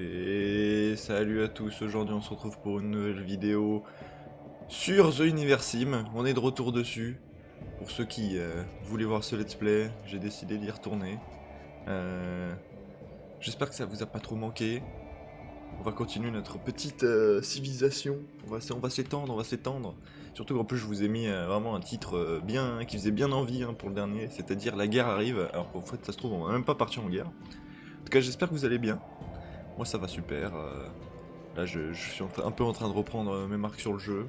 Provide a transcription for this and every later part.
Et salut à tous, aujourd'hui on se retrouve pour une nouvelle vidéo sur The Universim. On est de retour dessus. Pour ceux qui voulaient voir ce let's play, j'ai décidé d'y retourner. Euh, J'espère que ça vous a pas trop manqué. On va continuer notre petite civilisation. On va s'étendre, on va s'étendre. Surtout qu'en plus je vous ai mis vraiment un titre bien, qui faisait bien envie pour le dernier, c'est-à-dire La guerre arrive. Alors qu'en fait ça se trouve on va même pas partir en guerre. En tout cas j'espère que vous allez bien. Moi ça va super. Là, je suis un peu en train de reprendre mes marques sur le jeu.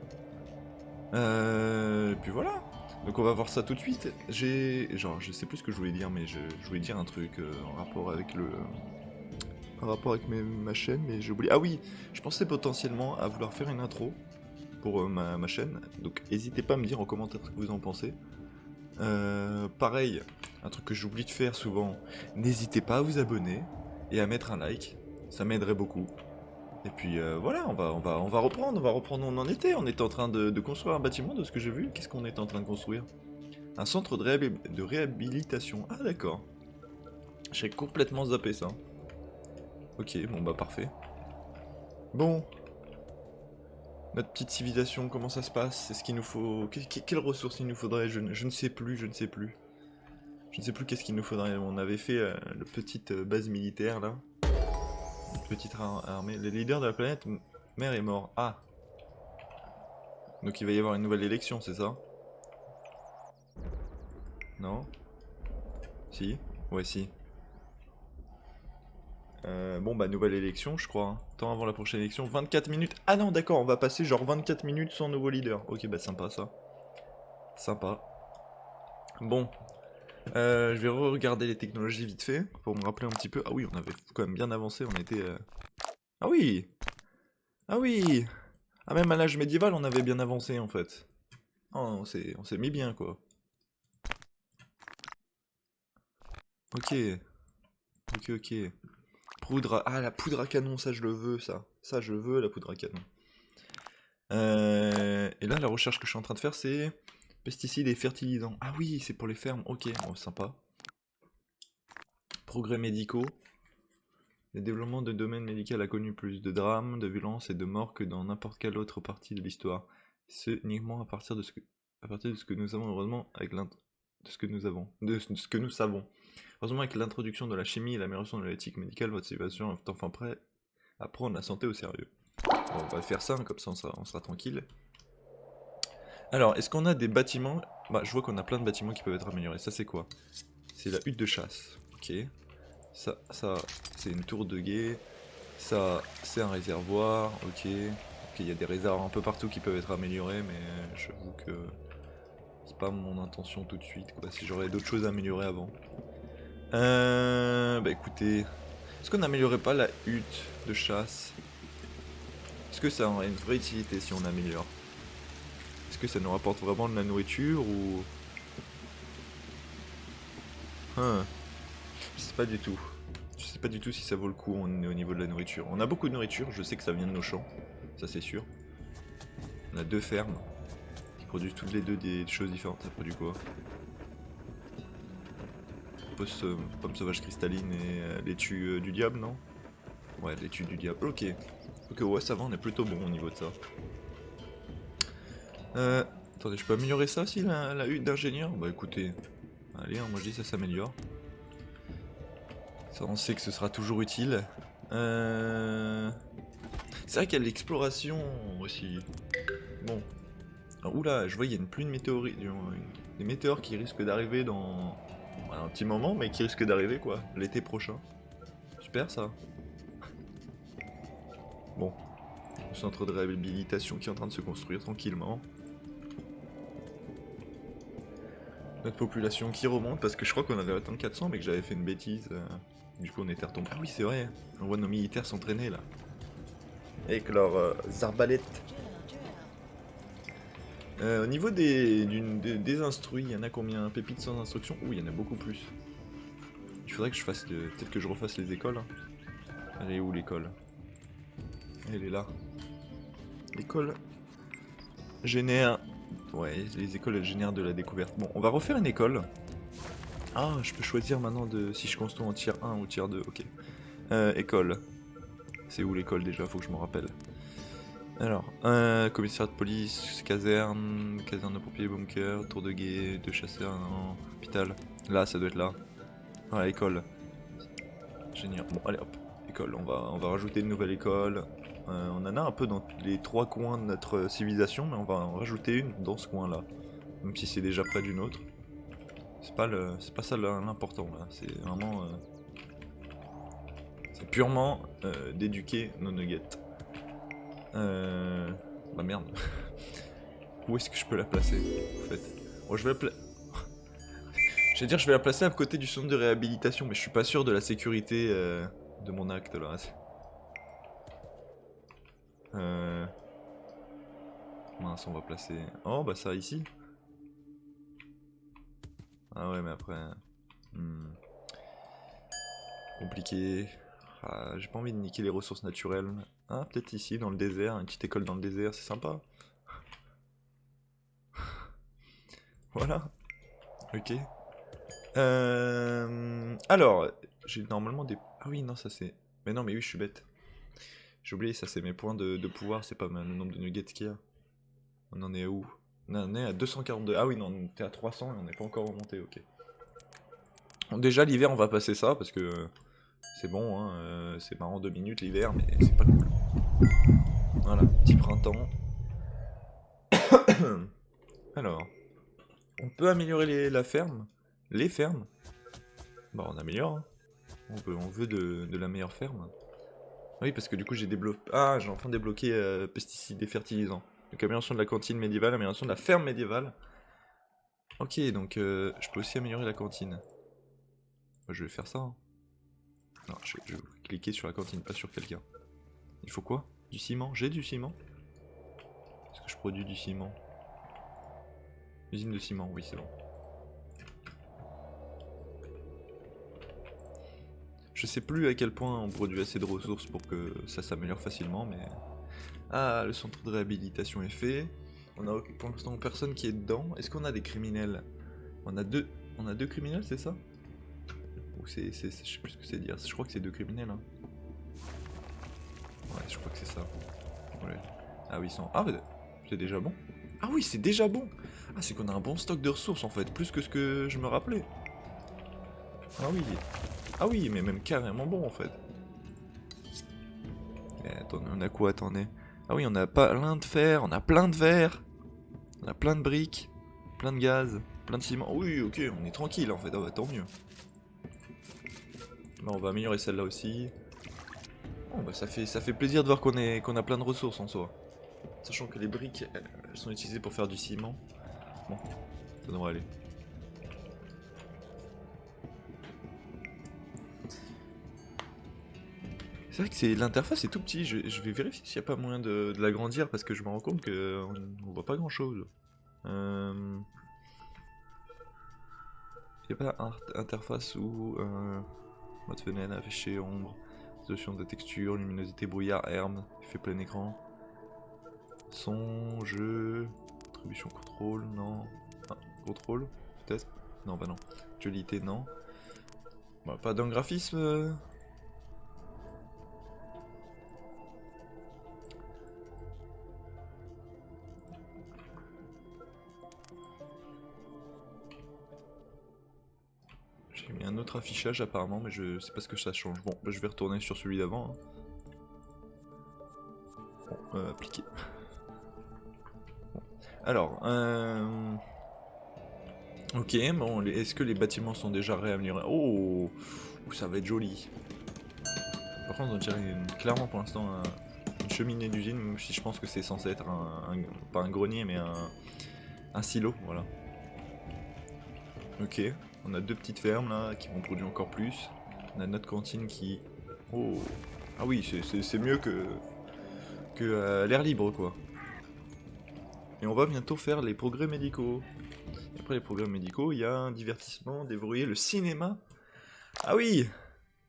Et puis voilà. Donc on va voir ça tout de suite. Genre, je sais plus ce que je voulais dire, mais je voulais dire un truc en rapport avec ma chaîne, mais j'ai oublié. Ah oui, je pensais potentiellement à vouloir faire une intro pour ma chaîne. Donc n'hésitez pas à me dire en commentaire ce que vous en pensez. Pareil, un truc que j'oublie de faire souvent, n'hésitez pas à vous abonner et à mettre un like. Ça m'aiderait beaucoup. Et puis voilà, on va reprendre où on en était. On était en train de construire un bâtiment de ce que j'ai vu. Qu'est-ce qu'on est en train de construire? Un centre de réhabilitation. Ah d'accord. J'ai complètement zappé ça. Ok, bon bah parfait. Bon, notre petite civilisation, comment ça se passe? C'est ce qu'il nous faut... Quelles ressources il nous faudrait? Je ne sais plus, je ne sais plus. Je ne sais plus qu'est-ce qu'il nous faudrait. On avait fait la petite base militaire là. Une petite armée. Le leader de la planète mère est mort. Ah. Donc il va y avoir une nouvelle élection, c'est ça? Non? Si? Ouais, si. Bon, bah, nouvelle élection, je crois. Temps avant la prochaine élection. 24 minutes. Ah non, d'accord, on va passer genre 24 minutes sans nouveau leader. Ok, bah, sympa ça. Sympa. Bon, je vais re-regarder les technologies vite fait pour me rappeler un petit peu. Ah oui, on avait quand même bien avancé. On était. Ah oui! Ah oui! Ah, même à l'âge médiéval, on avait bien avancé en fait. Oh, on s'est mis bien quoi. Ok, ok. Ah, la poudre à canon, ça je le veux, ça. Ça je veux, la poudre à canon. Et là, la recherche que je suis en train de faire, c'est pesticides et fertilisants. Ah oui, c'est pour les fermes. Ok, bon, sympa. Progrès médicaux. Le développement de domaine médical a connu plus de drames, de violences et de morts que dans n'importe quelle autre partie de l'histoire. C'est uniquement à partir de ce que nous avons, heureusement, de ce que nous avons, de ce que nous savons. Heureusement, avec l'introduction de la chimie et l'amélioration de l'éthique médicale, votre situation est enfin prêt à prendre la santé au sérieux. Bon, on va faire ça, comme ça on sera tranquille. Alors, est-ce qu'on a des bâtiments? Bah, je vois qu'on a plein de bâtiments qui peuvent être améliorés. Ça, c'est quoi? C'est la hutte de chasse. Ok. Ça, c'est une tour de guet. Ça, c'est un réservoir. Ok. Ok, il y a des réservoirs un peu partout qui peuvent être améliorés, mais j'avoue que c'est pas mon intention tout de suite, quoi. Si j'aurais d'autres choses à améliorer avant. Bah écoutez, est-ce qu'on n'améliorerait pas la hutte de chasse? Est-ce que ça aurait une vraie utilité si on améliore? Est-ce que ça nous rapporte vraiment de la nourriture ou... Hein, je sais pas du tout. Je sais pas du tout si ça vaut le coup au niveau de la nourriture. On a beaucoup de nourriture, je sais que ça vient de nos champs, ça c'est sûr. On a deux fermes qui produisent toutes les deux des choses différentes. Ça produit quoi? Pomme sauvage cristalline et laitue du diable, non? Ouais, laitue du diable. Ok. Ok, ouais, ça va, on est plutôt bon au niveau de ça. Attendez, je peux améliorer ça aussi, la hutte d'ingénieur? Bah écoutez, allez, hein, moi je dis ça s'améliore. Ça, on sait que ce sera toujours utile. C'est vrai qu'il y a l'exploration aussi. Bon. Alors, oula, je vois il y a une pluie de météorites. Des météores qui risquent d'arriver dans un petit moment, mais qui risquent d'arriver quoi, l'été prochain. Super ça. Bon. Le centre de réhabilitation qui est en train de se construire tranquillement. Notre population qui remonte parce que je crois qu'on avait atteint 400 mais que j'avais fait une bêtise. Du coup on était retombé. Ah oui c'est vrai, on voit nos militaires s'entraîner là. Avec leurs arbalètes. Au niveau des instruits, il y en a combien? Pépites sans instruction? Ouh, il y en a beaucoup plus. Il faudrait que je fasse peut-être que je refasse les écoles. Hein. Elle est où l'école? Elle est là. L'école génère... Ouais, les écoles elles génèrent de la découverte. Bon, on va refaire une école. Ah, je peux choisir maintenant si je construis en tier 1 ou tier 2, ok. École. C'est où l'école déjà? Faut que je me rappelle. Alors, commissariat de police, caserne de pompiers, bunker, tour de guet, de chasseurs, non, hôpital. Là, ça doit être là. Voilà, école. Génial. Bon, allez hop, école. On va rajouter une nouvelle école. On en a un peu dans les 3 coins de notre civilisation, mais on va en rajouter une dans ce coin-là. Même si c'est déjà près d'une autre. C'est pas ça l'important là. C'est vraiment, c'est purement d'éduquer nos nuggets. Bah merde. Où est-ce que je peux la placer en fait? Bon, je vais la placer. J'allais dire, je vais la placer à côté du centre de réhabilitation, mais je suis pas sûr de la sécurité de mon acte là. Mince, on va placer. Oh, bah ça ici. Ah ouais, mais après. Compliqué. Ah, j'ai pas envie de niquer les ressources naturelles. Ah, peut-être ici, dans le désert, une petite école dans le désert, c'est sympa. Voilà. Ok. Alors, j'ai normalement des... Ah oui, non, ça c'est... Mais non, mais oui, je suis bête. J'ai oublié, ça c'est mes points de pouvoir, c'est pas le nombre de nuggets qu'il y a. On en est où? On est à 242. Ah oui, non, on était à 300 et on n'est pas encore remonté, ok. Bon, déjà, l'hiver, on va passer ça, parce que c'est bon, hein, c'est marrant 2 minutes l'hiver, mais c'est pas cool. Voilà, petit printemps. Alors, on peut améliorer la ferme. Les fermes. Bah, on améliore, hein. On veut de la meilleure ferme. Oui, parce que du coup, j'ai débloqué... Ah, j'ai enfin débloqué pesticides et fertilisants. Donc, amélioration de la cantine médiévale, amélioration de la ferme médiévale. Ok, donc je peux aussi améliorer la cantine. Bah, je vais faire ça, hein. Non, je vais cliquer sur la cantine, pas sur quelqu'un. Il faut quoi? Du ciment? J'ai du ciment? Est-ce que je produis du ciment? Usine de ciment, oui, c'est bon. Je sais plus à quel point on produit assez de ressources pour que ça s'améliore facilement, mais... Ah, le centre de réhabilitation est fait. On a pour l'instant personne qui est dedans. Est-ce qu'on a des criminels? On a deux criminels, c'est ça? Ou je sais plus ce que c'est dire. Je crois que c'est 2 criminels, hein. Ouais, je crois que c'est ça. Ouais. Ah oui, ah, c'est déjà bon. Ah oui, c'est déjà bon. Ah, c'est qu'on a un bon stock de ressources en fait, plus que ce que je me rappelais. Ah oui. Ah oui, mais même carrément bon en fait. Attendez, on a quoi? Attendez. Ah oui, on a plein de fer, on a plein de verre, on a plein de briques, plein de gaz, plein de ciment. Oui, ok, on est tranquille en fait. Ah bah tant mieux. Bon, on va améliorer celle-là aussi. Bon, bah ça fait plaisir de voir qu'on a plein de ressources en soi. Sachant que les briques, elles sont utilisées pour faire du ciment. Bon, ça devrait aller. C'est vrai que l'interface est tout petit, je vais vérifier s'il n'y a pas moyen de l'agrandir parce que je me rends compte qu'on ne voit pas grand chose. Il n'y a pas interface ou mode fenêtre, affiché, ombre, résolution de texture, luminosité, brouillard, herbe, effet plein écran, son, jeu, attribution, contrôle, non, ah, contrôle, peut-être, non bah non, dualité, non, bah, pas d'un graphisme. J'ai mis un autre affichage apparemment, mais je sais pas ce que ça change. Bon, bah, je vais retourner sur celui d'avant. Hein. Bon, appliquer. Bon. Alors, ok, bon, est-ce que les bâtiments sont déjà réaméliorés? Oh, ça va être joli. Par contre, on dirait clairement pour l'instant une cheminée d'usine, même si je pense que c'est censé être pas un grenier, mais un silo, voilà. Ok, on a 2 petites fermes là qui vont produire encore plus. On a notre cantine qui... Oh, ah oui, c'est mieux que l'air libre quoi. Et on va bientôt faire les progrès médicaux. Et après les progrès médicaux, il y a un divertissement, déverrouiller le cinéma. Ah oui.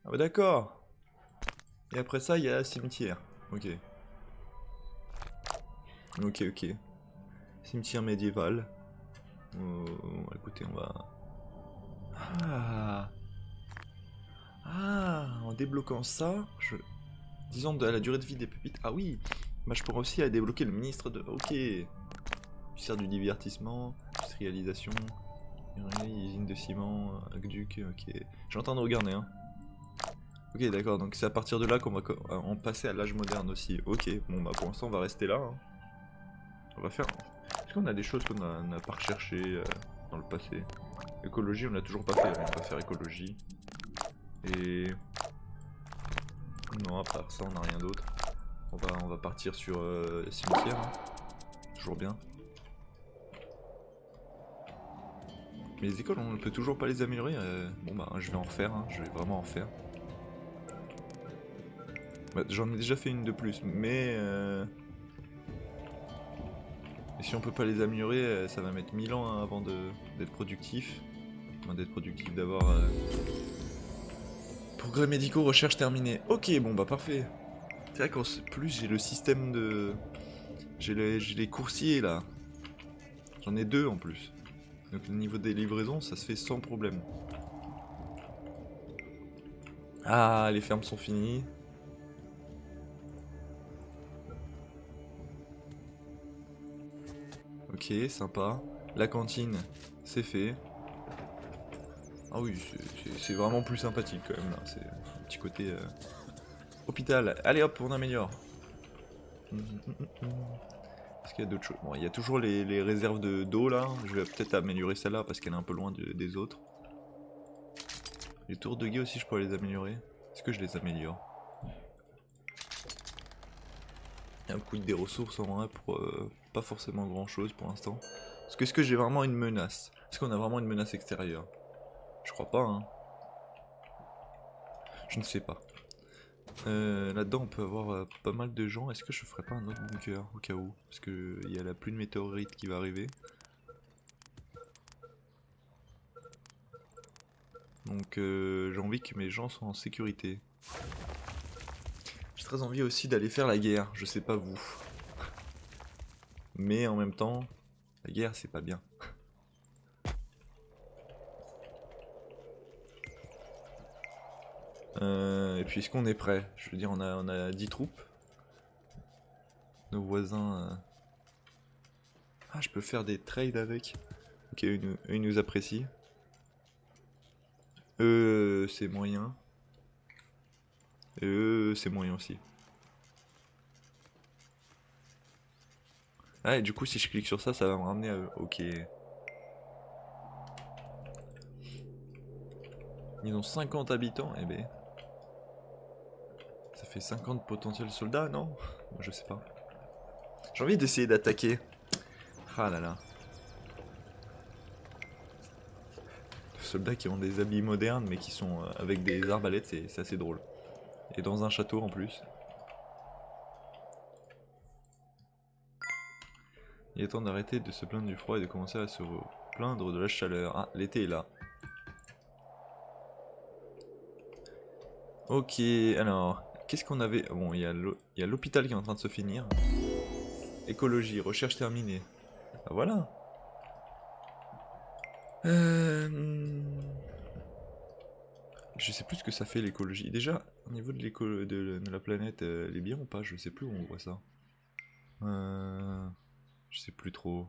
Ah bah d'accord. Et après ça, il y a un cimetière. Ok. Ok, ok. Cimetière médiéval. Écoutez, on va... Ah. Ah, en débloquant ça, 10 ans de la durée de vie des pépites. Ah oui, bah, je pourrais aussi débloquer le ministre de... Ok. Tu sers du divertissement, industrialisation, usine de ciment, aqueduc, ok. J'ai en train de regarder, hein. Ok, d'accord, donc c'est à partir de là qu'on va en passer à l'âge moderne aussi. Ok, bon bah pour l'instant on va rester là, hein. On va faire... Est-ce qu'on a des choses qu'on n'a pas recherchées dans le passé? Écologie, on l'a toujours pas fait, on va faire écologie. Et... Non, à part ça, on n'a rien d'autre. On va partir sur cimetière, hein. Toujours bien. Mais les écoles, on ne peut toujours pas les améliorer. Bon bah, je vais en refaire, hein. Je vais vraiment en refaire. Bah, j'en ai déjà fait une de plus, mais... Et si on peut pas les améliorer, ça va mettre 1000 ans hein, avant d'être productif. Enfin, d'être productif, d'avoir... Progrès médicaux, recherche terminée. Ok, bon bah parfait. C'est vrai qu'en plus j'ai le système de... J'ai les coursiers là. J'en ai 2 en plus. Donc le niveau des livraisons, ça se fait sans problème. Ah, les fermes sont finies. Ok, sympa. La cantine, c'est fait. Ah oui, c'est vraiment plus sympathique quand même là. C'est un petit côté... Hôpital, allez hop, on améliore. Est-ce qu'il y a d'autres choses? Bon, il y a toujours les réserves d'eau là. Je vais peut-être améliorer celle-là parce qu'elle est un peu loin des autres. Les tours de guet aussi, je pourrais les améliorer. Est-ce que je les améliore? Un coup des ressources en vrai pour pas forcément grand chose pour l'instant. Est-ce que j'ai vraiment une menace? Est-ce qu'on a vraiment une menace extérieure? Je crois pas, hein. Je ne sais pas. Là-dedans, on peut avoir pas mal de gens. Est-ce que je ferais pas un autre bunker au cas où? Parce qu'il y a la pluie de météorites qui va arriver. Donc j'ai envie que mes gens soient en sécurité. J'ai très envie aussi d'aller faire la guerre, je sais pas vous. Mais en même temps, la guerre c'est pas bien. Et puis est-ce qu'on est prêt? Je veux dire, on a 10 troupes. Nos voisins... Ah, je peux faire des trades avec. Ok, eux, ils nous apprécient. Eux, c'est moyen. Et eux, c'est moyen aussi. Ah, et du coup, si je clique sur ça, ça va me ramener à eux. Ok. Ils ont 50 habitants, eh ben. Ça fait 50 potentiels soldats, non? Je sais pas. J'ai envie d'essayer d'attaquer. Ah là là. Les soldats qui ont des habits modernes, mais qui sont avec des arbalètes, c'est assez drôle. Et dans un château en plus. Il est temps d'arrêter de se plaindre du froid et de commencer à se plaindre de la chaleur. Ah, l'été est là. Ok, alors, qu'est-ce qu'on avait? Bon, il y a l'hôpital qui est en train de se finir. Écologie, recherche terminée. Ah voilà. Je sais plus ce que ça fait l'écologie. Déjà, au niveau de la planète, elle est bien ou pas? Je sais plus où on voit ça. Je sais plus trop.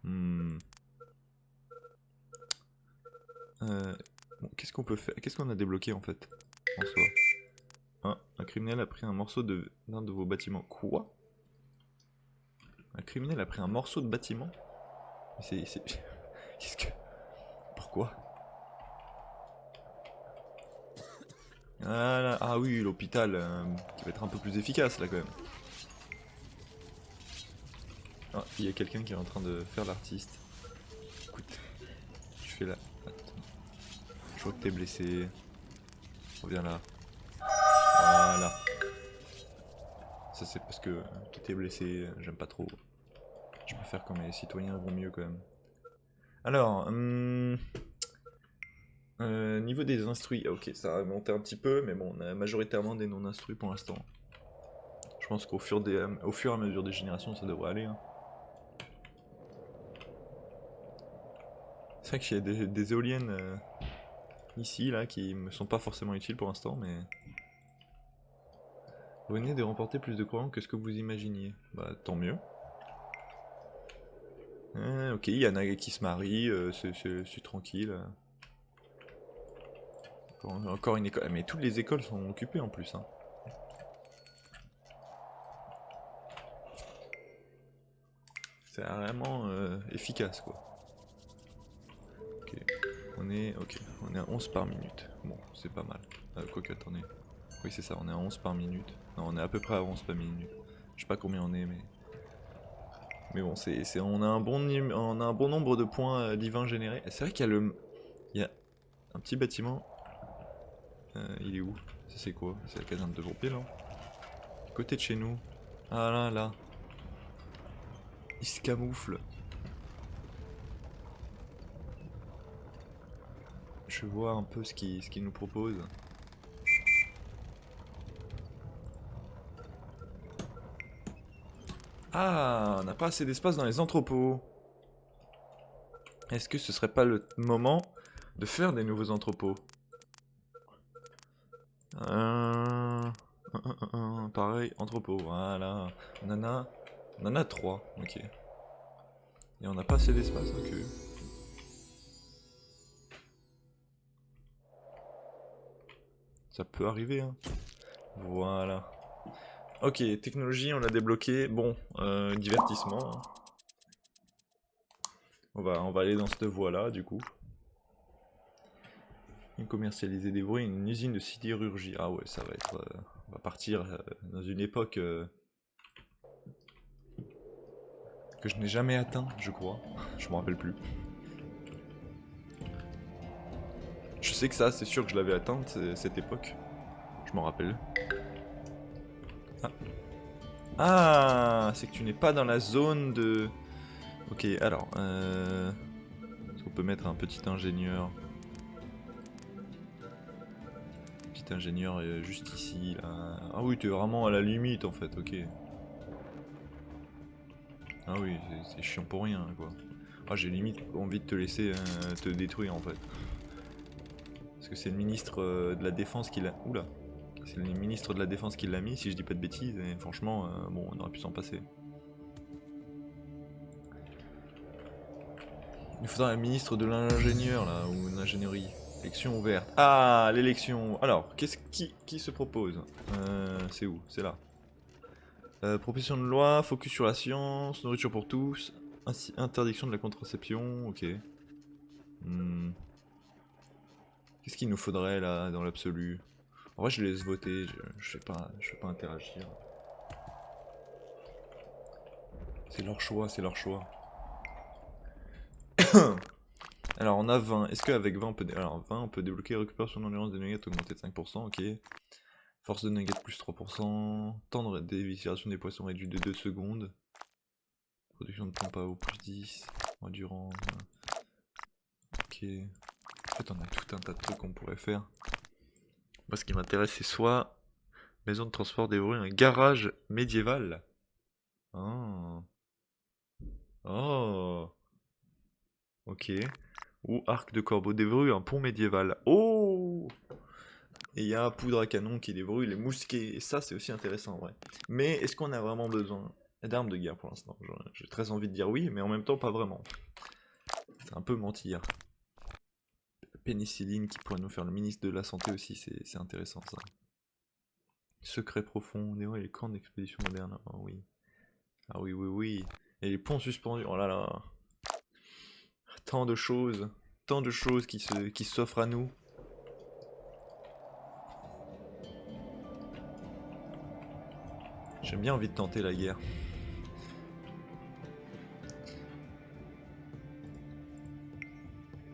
Hmm. Bon, qu'est-ce qu'on peut faire? Qu'est-ce qu'on a débloqué en fait? En soi. Ah, un criminel a pris un morceau d'un de vos bâtiments. Quoi? Un criminel a pris un morceau de bâtiment? C'est... Qu'est-ce que... Pourquoi? Ah, là, ah oui, l'hôpital qui va être un peu plus efficace là quand même. Ah, il y a quelqu'un qui est en train de faire l'artiste. Écoute, tu fais là. Attends. Je vois que t'es blessé. Reviens là. Voilà. Ça c'est parce que t'es blessé, j'aime pas trop. Je préfère quand mes citoyens vont mieux quand même. Alors, niveau des instruits, ok, ça a monté un petit peu, mais bon, on a majoritairement des non-instruits pour l'instant. Je pense qu'au fur et à mesure des générations, ça devrait aller. Hein. C'est vrai qu'il y a des éoliennes ici, là, qui me sont pas forcément utiles pour l'instant, mais... Vous venez de remporter plus de croyants que ce que vous imaginiez. Bah tant mieux. Ok, il y en a qui se marient, c'est tranquille. Encore une école. Mais toutes les écoles sont occupées en plus. Hein. C'est vraiment efficace quoi. Ok, on est à 11 par minute. Bon, c'est pas mal. Quoique, attendez. Oui, c'est ça, on est à 11 par minute. Non, on est à peu près à 11 par minute. Je sais pas combien on est, mais... Mais bon, on a un bon nombre de points divins générés. C'est vrai qu'il y a il y a un petit bâtiment. Il est où? Ça c'est quoi? C'est la caserne de pompiers là? À côté de chez nous. Ah là, là. Il se camoufle. Je vois un peu ce qu'il nous propose. Ah, on n'a pas assez d'espace dans les entrepôts. Est-ce que ce serait pas le moment de faire des nouveaux entrepôts? Pareil, entrepôt, voilà. On en a 3, ok. Et on n'a pas assez d'espace, ok. Ça peut arriver, hein. Voilà. Ok, technologie, on l'a débloqué. Bon, divertissement. Hein. On va aller dans cette voie-là, du coup. Commercialiser des bruits, une usine de sidérurgie. Ah ouais, ça va être... on va partir dans une époque que je n'ai jamais atteint, je crois. Je me rappelle plus. Je sais que ça, c'est sûr que je l'avais atteinte, cette époque. Je m'en rappelle. Ah, c'est que tu n'es pas dans la zone de... Ok, alors... Est-ce qu'on peut mettre un petit ingénieur? Petit ingénieur juste ici, là. Ah oui, tu es vraiment à la limite, en fait, ok. Ah oui, c'est chiant pour rien, quoi. Ah, j'ai limite envie de te laisser te détruire, en fait. Parce que c'est le ministre de la Défense qui l'a... Oula. C'est le ministre de la Défense qui l'a mis, si je dis pas de bêtises, et franchement, bon, on aurait pu s'en passer. Il faudra un ministre de l'ingénieur, là, ou une ingénierie. Élection ouverte. Ah, l'élection. Alors, qui se propose? C'est où? C'est là. Proposition de loi, focus sur la science, nourriture pour tous, ainsi, interdiction de la contraception, ok. Qu'est-ce qu'il nous faudrait, là, dans l'absolu? En vrai, je laisse voter, je vais pas interagir. C'est leur choix, c'est leur choix. Alors on a 20, est-ce qu'avec 20 on peut, alors 20 on peut débloquer récupération d'endurance des nuggets augmentée de 5%, ok. Force de nuggets plus 3%, temps de dévitalisation des poissons réduit de 2 secondes. Production de pompe à eau plus 10, endurance, ok. En fait on a tout un tas de trucs qu'on pourrait faire. Moi ce qui m'intéresse c'est soit maison de transport des bruits, un garage médiéval. Oh. Oh. Ok. Ou arc de corbeau des bruits, un pont médiéval. Oh. Et il y a poudre à canon qui débrouille les mousquets. Et ça, c'est aussi intéressant, en vrai. Mais est-ce qu'on a vraiment besoin d'armes de guerre pour l'instant? J'ai très envie de dire oui, mais en même temps, pas vraiment. C'est un peu mentir. Pénicilline qui pourrait nous faire le ministre de la Santé aussi, c'est intéressant ça. Secret profond, Néo et les camps d'expédition moderne. Oh oui. Ah oui, oui, oui. Et les ponts suspendus. Oh là là. Tant de choses. Tant de choses qui s'offrent à nous. J'ai bien envie de tenter la guerre.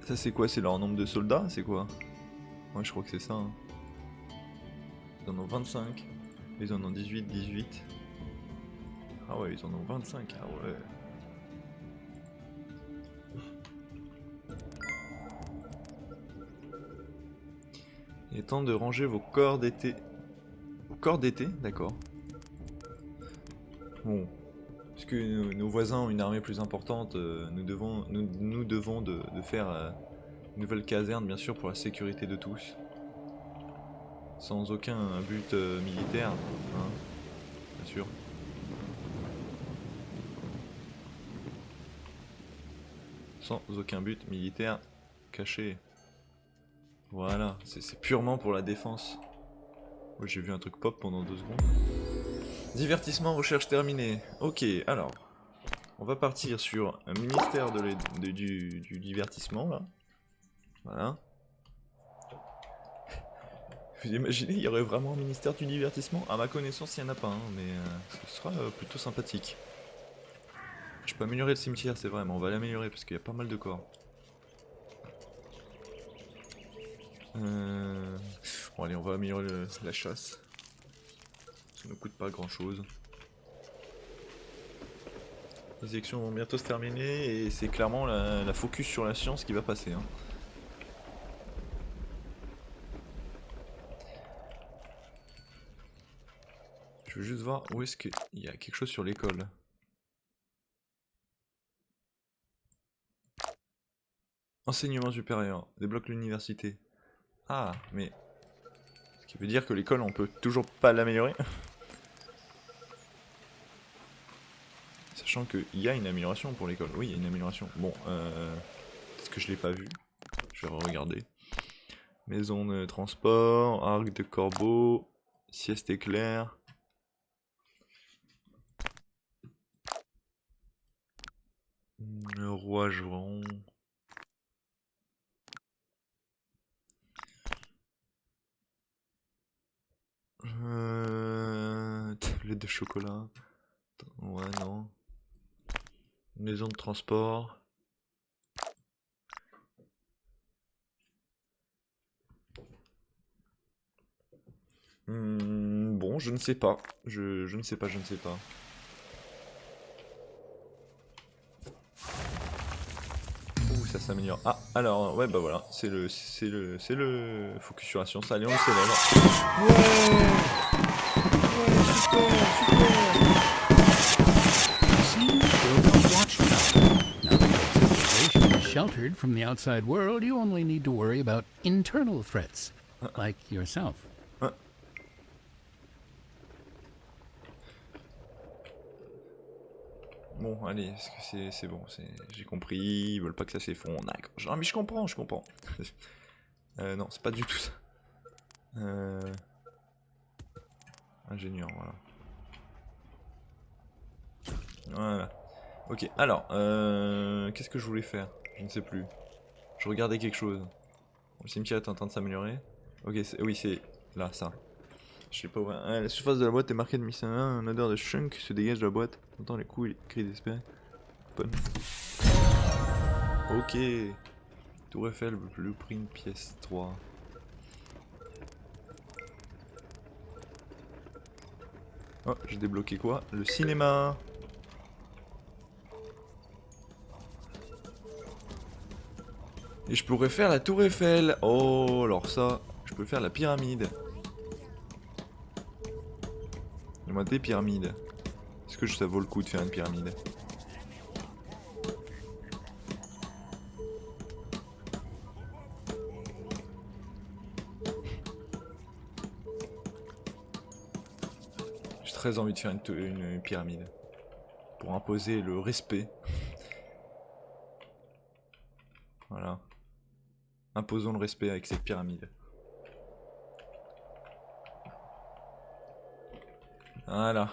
Ça c'est quoi? C'est leur nombre de soldats? C'est quoi? Ouais, je crois que c'est ça. Hein. Ils en ont 25. Ils en ont 18. Ah ouais, ils en ont 25. Ah ouais. Il est temps de ranger vos corps d'été. Vos corps d'été? D'accord. Bon. Puisque nos voisins ont une armée plus importante, nous devons de faire une nouvelle caserne, bien sûr, pour la sécurité de tous. sans aucun but militaire, hein, bien sûr. Sans aucun but militaire caché. Voilà, c'est purement pour la défense. Oh, j'ai vu un truc pop pendant 2 secondes. Divertissement, recherche terminée. Ok, alors, on va partir sur un ministère du divertissement, là. Voilà. Vous imaginez, il y aurait vraiment un ministère du divertissement? À ma connaissance, il n'y en a pas, hein, mais ce sera plutôt sympathique. Je peux améliorer le cimetière, c'est vrai, mais on va l'améliorer parce qu'il y a pas mal de corps. Bon allez, on va améliorer la chasse. Ça ne coûte pas grand chose. Les élections vont bientôt se terminer et c'est clairement la focus sur la science qui va passer. Hein. Je veux juste voir où est-ce qu'il y a quelque chose sur l'école. Enseignement supérieur, débloque l'université. Ah, mais... Ce qui veut dire que l'école, on peut toujours pas l'améliorer. Sachant qu'il y a une amélioration pour l'école. Oui, il y a une amélioration. Bon, peut-être que je l'ai pas vu. Je vais regarder. Maison de transport, arc de corbeau, sieste éclair. Le roi joueront. Tablette de chocolat. Ouais, non. Maison de transport. Bon, je ne sais pas. Je ne sais pas, je ne sais pas. Ouh, ça s'améliore. Ah, alors, ouais, bah voilà. C'est le focus sur la science. Allez, on le célèbre. Sheltered from the outside world, you only need to worry about internal threats, like yourself. Bon, allez, est-ce que c'est bon, j'ai compris, ils veulent pas que ça s'effondre. Ah, mais je comprends, je comprends. Non, c'est pas du tout ça. Ingénieur, voilà. Voilà. Ok, alors, qu'est-ce que je voulais faire? Je ne sais plus. Je regardais quelque chose. Le cimetière est en train de s'améliorer. Ok, oui, c'est là, ça. Je sais pas où. La surface de la boîte est marquée de mission 1. Une odeur de chunk se dégage de la boîte. On entend les coups et les cris désespérés. Ok. Tour Eiffel, blueprint, pièce 3. Oh, j'ai débloqué quoi? Le cinéma. Et je pourrais faire la tour Eiffel. Oh, alors ça, je peux faire la pyramide. Il y a des pyramides. Est-ce que ça vaut le coup de faire une pyramide? J'ai très envie de faire une pyramide. Pour imposer le respect. Voilà. Imposons le respect avec cette pyramide. Voilà.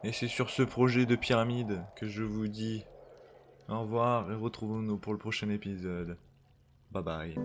Et c'est sur ce projet de pyramide que je vous dis au revoir et retrouvons-nous pour le prochain épisode. Bye bye.